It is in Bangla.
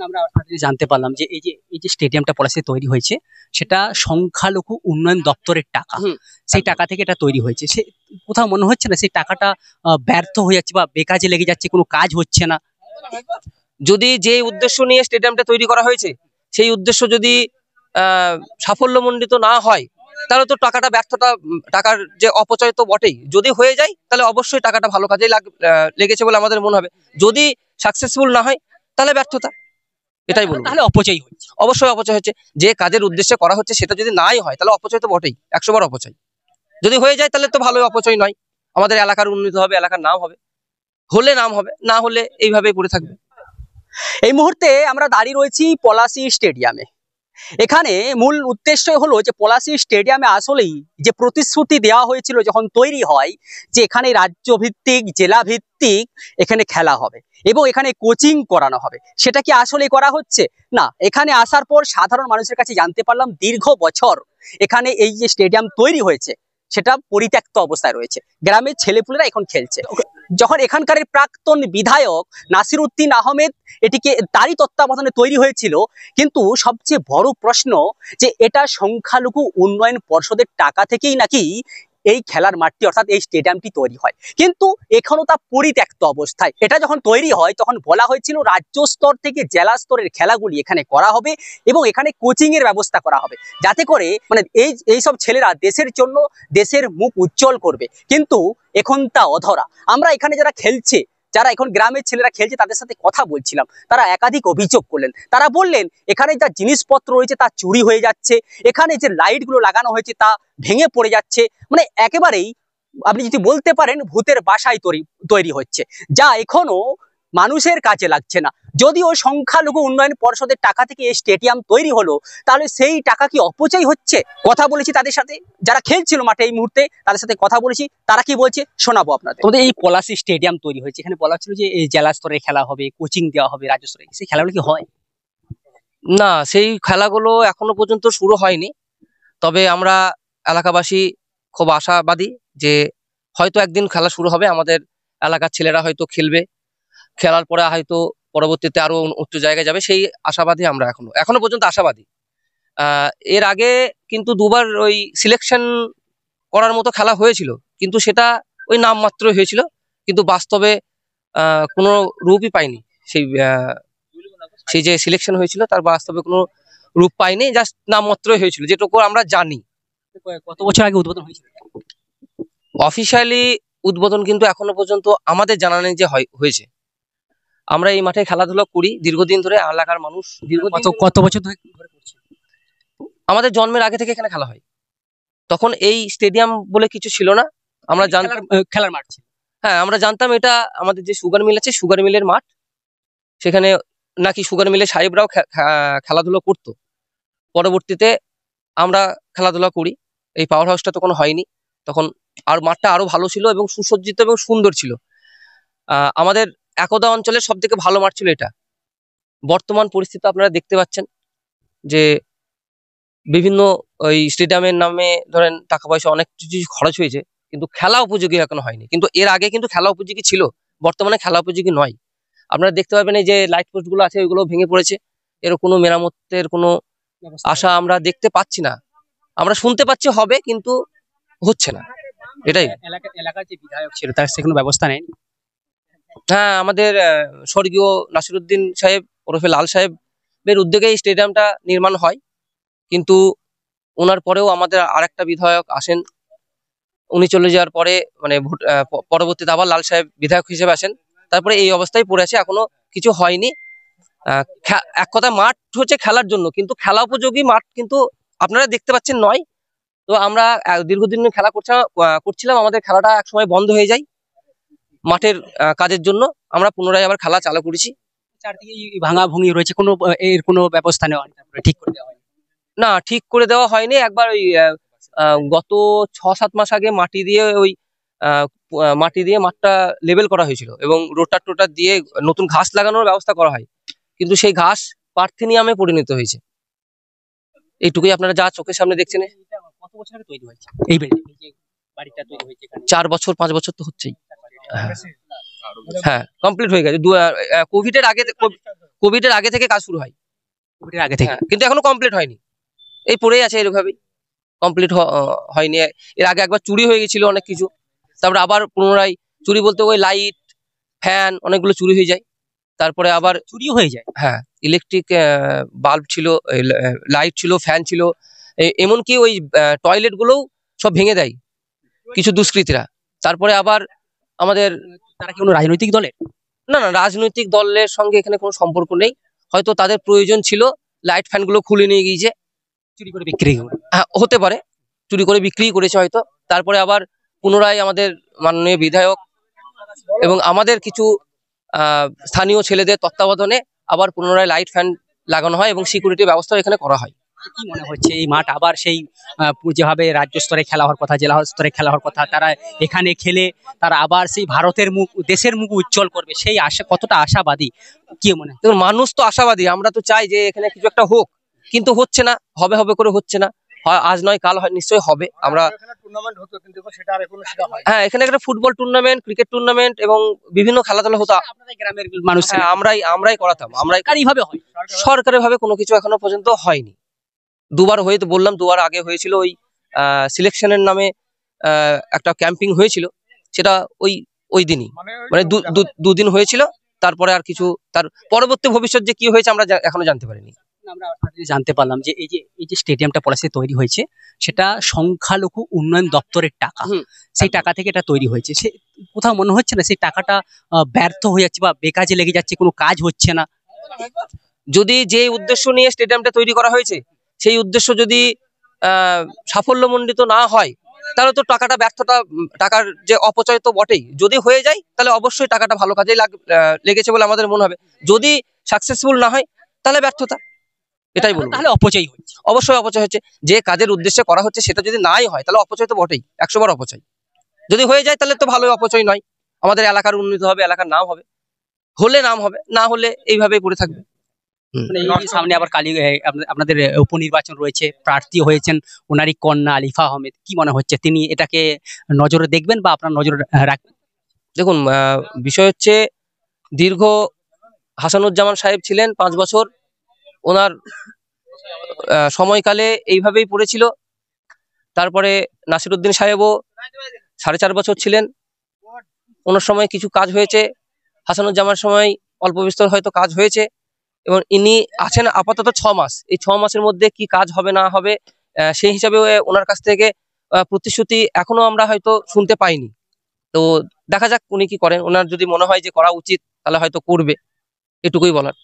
আমরা জানতে পারলাম যে এই যে স্টেডিয়ামটা পলাশে তৈরি হয়েছে সেটা সংখ্যালঘু উন্নয়ন দপ্তরের টাকা। সেই টাকা থেকে এটা তৈরি হয়েছে। সে কোথাও মনে হচ্ছে না সেই টাকাটা ব্যর্থ হয়ে যাচ্ছে বা বেকাজে লেগে যাচ্ছে, কোনো কাজ হচ্ছে না? যদি যে উদ্দেশ্য নিয়ে স্টেডিয়ামটা তৈরি করা হয়েছে সেই উদ্দেশ্য যদি সাফল্যমণ্ডিত না হয় তাহলে তো টাকার যে অপচয় তো বটেই। যদি হয়ে যায় তাহলে অবশ্যই টাকাটা ভালো কাজে লেগেছে বলে আমাদের মনে হবে। যদি সাকসেসফুল না হয় তাহলে ব্যর্থতা, এটাই বলবো। তাহলে অপচয় হচ্ছে। অবশ্যই অপচয় হচ্ছে। যে কাজের উদ্দেশ্যে করা হচ্ছে সেটা যদি নাই হয় তাহলে অপচয় তো বটেই, 100 বার অপচয়। যদি হয়ে যায় তাহলে তো ভালোই, অপচয় নয়। আমাদের এলাকার উন্নতি হবে, এলাকার নাম হবে, হলে নাম হবে, না হলে এইভাবেই পড়ে থাকবে। এই মুহূর্তে আমরা দাঁড়িয়ে রয়েছি পলাশী স্টেডিয়ামে। এখানে মূল উদ্দেশ্য হলো যে পলাশী স্টেডিয়ামে আসলেই যে প্রতিশ্রুতি দেওয়া হয়েছিল যখন তৈরি হয় যে এখানে রাজ্য ভিত্তিক, জেলা ভিত্তিক এখানে খেলা হবে এবং এখানে কোচিং করানো হবে, সেটা কি আসলে করা হচ্ছে? না। এখানে আসার পর সাধারণ মানুষের কাছে জানতে পারলাম দীর্ঘ বছর এখানে এই যে স্টেডিয়াম তৈরি হয়েছে সেটা পরিত্যক্ত অবস্থায় রয়েছে। গ্রামের ছেলেপুলেরা এখন খেলছে। যখন এখানকার প্রাক্তন বিধায়ক নাসির উদ্দিন আহমেদ এটিকে তারই তত্ত্বাবধানে তৈরি হয়েছিল, কিন্তু সবচেয়ে বড় প্রশ্ন যে এটা সংখ্যালঘু উন্নয়ন পর্ষদের টাকা থেকেই নাকি এই খেলার মাঠটি অর্থাৎ এই স্টেডিয়ামটি তৈরি হয়, কিন্তু এখনো তা পরিত্যক্ত অবস্থায়। এটা যখন তৈরি হয় তখন বলা হয়েছিল রাজ্য স্তর থেকে জেলা স্তরের খেলাগুলি এখানে করা হবে এবং এখানে কোচিং এর ব্যবস্থা করা হবে, যাতে করে মানে এই সব ছেলেরা দেশের জন্য দেশের মুখ উজ্জ্বল করবে। কিন্তু এখন তা অধরা। আমরা এখানে যারা খেলছে, যারা এখন গ্রামের ছেলেরা খেলছে তাদের সাথে কথা বলছিলাম, তারা একাধিক অভিযোগ করলেন। তারা বললেন এখানে যা জিনিসপত্র রয়েছে তা চুরি হয়ে যাচ্ছে, এখানে যে লাইটগুলো লাগানো হয়েছে তা ভেঙে পড়ে যাচ্ছে, মানে একেবারেই আপনি যদি বলতে পারেন ভূতের বাসায় তৈরি হচ্ছে, যা এখনো মানুষের কাজে লাগছে না। যদিও সংখ্যালঘু উন্নয়ন পর্ষদের টাকা থেকে এই স্টেডিয়াম তৈরি হলো, তাহলে সেই টাকা কি অপচয় হচ্ছে? কথা বলেছি তাদের সাথে, যারা খেলছিল মাঠে এই মুহূর্তে তাদের সাথে কথা বলেছি, তারা কি বলছে শোনাবো আপনাদের। তোমাদের এই পলাশী স্টেডিয়াম তৈরি হয়েছে, এখানে বলা হচ্ছিল যে এই জেলা স্তরে খেলা হবে, কোচিং দেওয়া হবে রাজ্য স্তরে, সেই খেলাগুলো কি হয়? না, সেই খেলাগুলো এখনো পর্যন্ত শুরু হয়নি। তবে আমরা এলাকাবাসী খুব আশাবাদী যে হয়তো একদিন খেলা শুরু হবে, আমাদের এলাকার ছেলেরা হয়তো খেলবে, খেলার পরে হয়তো পরবর্তীতে আরো উচ্চ জায়গায় যাবে, সেই আশাবাদী আমরা এখনো পর্যন্ত আশাবাদী। এর আগে কিন্তু দুবার ওই সিলেকশন করার মতো খেলা হয়েছিল, কিন্তু সেটা ওই নামমাত্র হয়েছিল, কিন্তু বাস্তবে কোনো রূপই পায়নি। সেই যে সিলেকশন হয়েছিল তার বাস্তবে কোনো রূপ পায়নি, জাস্ট নামমাত্রই হয়েছিল, যেটুকু আমরা জানি। কত বছর আগে উদ্বোধন হয়েছিল? অফিসিয়ালি উদ্বোধন কিন্তু এখনো পর্যন্ত আমাদের জানা নেই যে হয়েছে। আমরা এই মাঠে খেলাধুলা করি দীর্ঘদিন ধরে, এলাকার মানুষ কত বছর ধরে করছে? আমাদের জন্মের আগে থেকে এখানে খেলা হয়। তখন এই স্টেডিয়াম বলে কিছু ছিল না, আমরা জানতাম খেলার মাঠ ছিল। হ্যাঁ, আমরা জানতাম এটা আমাদের যে সুগার মিল আছে, সুগার মিলের মাঠ। সেখানে নাকি সুগার মিলের সাহেবরাও খেলাধুলা করতো। পরবর্তীতে আমরা খেলাধুলা করি। এই পাওয়ার হাউসটা তখন হয়নি, তখন আর মাঠটা আরো ভালো ছিল এবং সুসজ্জিত এবং সুন্দর ছিল। আমাদের একদা অঞ্চলের সব থেকে ভালো মাঠ ছিল এটা। বর্তমান পরিস্থিতি আপনারা দেখতে পাচ্ছেন যে বিভিন্ন ওই স্টেডিয়ামের নামে ধরেন টাকা পয়সা অনেক কিছু খরচ হয়েছে, কিন্তু খেলা উপযোগী এখনো হয়নি। কিন্তু এর আগে কিন্তু খেলা উপযোগী ছিল, বর্তমানে খেলা উপযোগী নয়। আপনারা দেখতে পাবেন এই যে লাইট পোস্ট গুলো আছে ওইগুলো ভেঙে পড়েছে, এর কোনো মেরামতের কোনো আশা আমরা দেখতে পাচ্ছি না। আমরা শুনতে পাচ্ছি হবে, কিন্তু হচ্ছে না। এটাই এলাকার যে বিধায়ক ছিল তার সে কোনো ব্যবস্থা নেই। হ্যাঁ, আমাদের স্বর্গীয় নাসির উদ্দিন সাহেব ওরফে লাল সাহেবের উদ্যোগে এই স্টেডিয়ামটা নির্মাণ হয়, কিন্তু ওনার পরেও আমাদের আরেকটা বিধায়ক আসেন। উনি চলে যাওয়ার পরে মানে পরবর্তীতে আবার লাল সাহেব বিধায়ক হিসেবে আসেন, তারপরে এই অবস্থায় পড়ে আছে, এখনো কিছু হয়নি। এক কথা মাঠ হচ্ছে খেলার জন্য, কিন্তু খেলা উপযোগী মাঠ কিন্তু আপনারা দেখতে পাচ্ছেন নয়। তো আমরা দীর্ঘদিন খেলা করছিলাম, আমাদের খেলাটা একসময় বন্ধ হয়ে যায় মাঠের কাজের জন্য। আমরা পুনরায় আবার খেলা চালু করেছি। চারদিকে ভাঙা ভুঙি রয়েছে, এর কোনো ব্যবস্থা নেওয়া ঠিক করে দেওয়া হয়নি? না, ঠিক করে দেওয়া হয়নি। একবার ওই গত 6-7 মাস আগে মাটি দিয়ে মাঠটা লেবেল করা হয়েছিল এবং রোটার দিয়ে নতুন ঘাস লাগানোর ব্যবস্থা করা হয়, কিন্তু সেই ঘাস পার্থেনিয়ামে পরিণত হয়েছে। এইটুকুই আপনারা যা চোখের সামনে দেখছেন। কত বছর আগে তৈরি হয়েছে এই বাড়িটা? তৈরি হয়েছে 4 বছর 5 বছর তো হচ্ছেই। হ্যাঁ, কমপ্লিট হয়ে গেছে। কোভিড এর আগে থেকে কাজ শুরু হয়। কোভিডের আগে থেকে। হ্যাঁ, কিন্তু এখনো কমপ্লিট হয়নি, এই পড়েই আছে এরভাবেই, কমপ্লিট হয়নি। এর আগে একবার চুরি হয়ে গেছিল অনেক কিছু, তারপরে আবার পুনরায় চুরি বলতে ওই লাইট ফ্যান অনেকগুলো চুরি হয়ে যায়, তারপরে আবার চুরিও হয়ে যায়। হ্যাঁ ইলেকট্রিক বাল্ব ছিল, লাইট ছিল, ফ্যান ছিল, এমনকি ওই টয়লেট গুলোও সব ভেঙে দেয় কিছু দুষ্কৃতীরা। তারপরে আবার আমাদের তারা কি কোনো রাজনৈতিক দলের? না না, রাজনৈতিক দলের সঙ্গে এখানে কোনো সম্পর্ক নেই, হয়তো তাদের প্রয়োজন ছিল, লাইট ফ্যান গুলো খুলে নিয়ে গিয়েছে, চুরি করে বিক্রি করে। হ্যাঁ হতে পারে, চুরি করে বিক্রি করেছে হয়তো। তারপরে আবার পুনরায় আমাদের মাননীয় বিধায়ক এবং আমাদের কিছু স্থানীয় ছেলেদের তত্ত্বাবধানে আবার পুনরায় লাইট ফ্যান লাগানো হয় এবং সিকিউরিটি ব্যবস্থা এখানে করা হয়। কি মনে হচ্ছে এই মাঠ আবার সেই যেভাবে রাজ্য স্তরে খেলা হওয়ার কথা, জেলা স্তরে খেলা হওয়ার কথা, তারা এখানে খেলে তারা আবার সেই ভারতের মুখ, দেশের মুখ উজ্জ্বল করবে, সেই আশা কতটা আশাবাদী কি মনে হয়? দেখুন, মানুষ তো আশাবাদী, আমরা তো চাই যে এখানে কিছু একটা হোক, কিন্তু হচ্ছে না, হবে হবে করে হচ্ছে না, আজ নয় কাল হয় নিশ্চয়ই হবে। আমরা হ্যাঁ এখানে একটা ফুটবল টুর্নামেন্ট, ক্রিকেট টুর্নামেন্ট এবং বিভিন্ন খেলাধুলা হতো, আপনাদের গ্রামের মানুষ হ্যাঁ আমরাই করাতাম, আমরাই। এইভাবে হয়? সরকারি ভাবে কোনো কিছু এখনো পর্যন্ত হয়নি। দুবার হয়ে তো বললাম, দুবার আগে হয়েছিল ওই সিলেকশনের নামে একটা ক্যাম্পিং হয়েছিল, সেটা ওই দিনই, মানে দুদিন হয়েছিল, তারপরে আর কিছু, তার পরবর্তী ভবিষ্যৎ যে কি হয়েছে আমরা এখনো জানতে পারিনি। আমরা জানতে পারলাম যে এই যে স্টেডিয়ামটা পলাশীতে তৈরি হয়েছে, সেটা সংখ্যালঘু উন্নয়ন দপ্তরের টাকা, সেই টাকা থেকে এটা তৈরি হয়েছে। সে কোথাও মনে হচ্ছে না সেই টাকাটা ব্যর্থ হয়ে যাচ্ছে বা বেকাজে লেগে যাচ্ছে, কোনো কাজ হচ্ছে না? যদি যে উদ্দেশ্য নিয়ে স্টেডিয়ামটা তৈরি করা হয়েছে সেই উদ্দেশ্য যদি সাফল্যমণ্ডিত না হয়, তাহলে তো টাকাটা ব্যর্থতা, টাকার যে অপচয় তো বটেই। যদি হয়ে যায় তাহলে অবশ্যই টাকাটা ভালো কাজে লেগেছে বলে আমাদের মনে হবে, যদি সাকসেসফুল না হয় তাহলে ব্যর্থতা, এটাই বলবো। তাহলে অপচয় হচ্ছে। অবশ্যই অপচয় হচ্ছে, যে কাজের উদ্দেশ্যে করা হচ্ছে সেটা যদি নাই হয় তাহলে অপচয় তো বটেই, 100 বার অপচয়। যদি হয়ে যায় তাহলে তো ভালোই, অপচয় নয়, আমাদের এলাকার উন্নতি হবে, এলাকার নাম হবে, হলে নাম হবে, না হলে এইভাবেই পড়ে থাকবে। মানে এই সামনে আবার আপনাদের উপনির্বাচন রয়েছে, প্রার্থী হয়েছেন ওনারই কন্যা আলিফা আহমেদ, কি মনে হচ্ছে তিনি এটাকে নজরে দেখবেন বা আপনার নজরে রাখবেন? দেখুন, বিষয় হচ্ছে, দীর্ঘ হাসানুজ্জামান সাহেব ছিলেন 5 বছর, ওনার সময়কালে এইভাবেই পড়েছিল। তারপরে নাসিরউদ্দিন সাহেবও 4.5 বছর ছিলেন, ওনার সময় কিছু কাজ হয়েছে, হাসানুজ্জামানের সময় অল্প বিস্তর হয়তো কাজ হয়েছে, এবং ইনি আছেন আপাতত 6 মাস। এই 6 মাসের মধ্যে কি কাজ হবে না হবে সেই হিসাবে ওনার কাছ থেকে প্রতিশ্রুতি এখনো আমরা হয়তো শুনতে পাইনি। তো দেখা যাক উনি কি করেন, ওনার যদি মনে হয় যে করা উচিত তাহলে হয়তো করবে, এটুকুই বলার।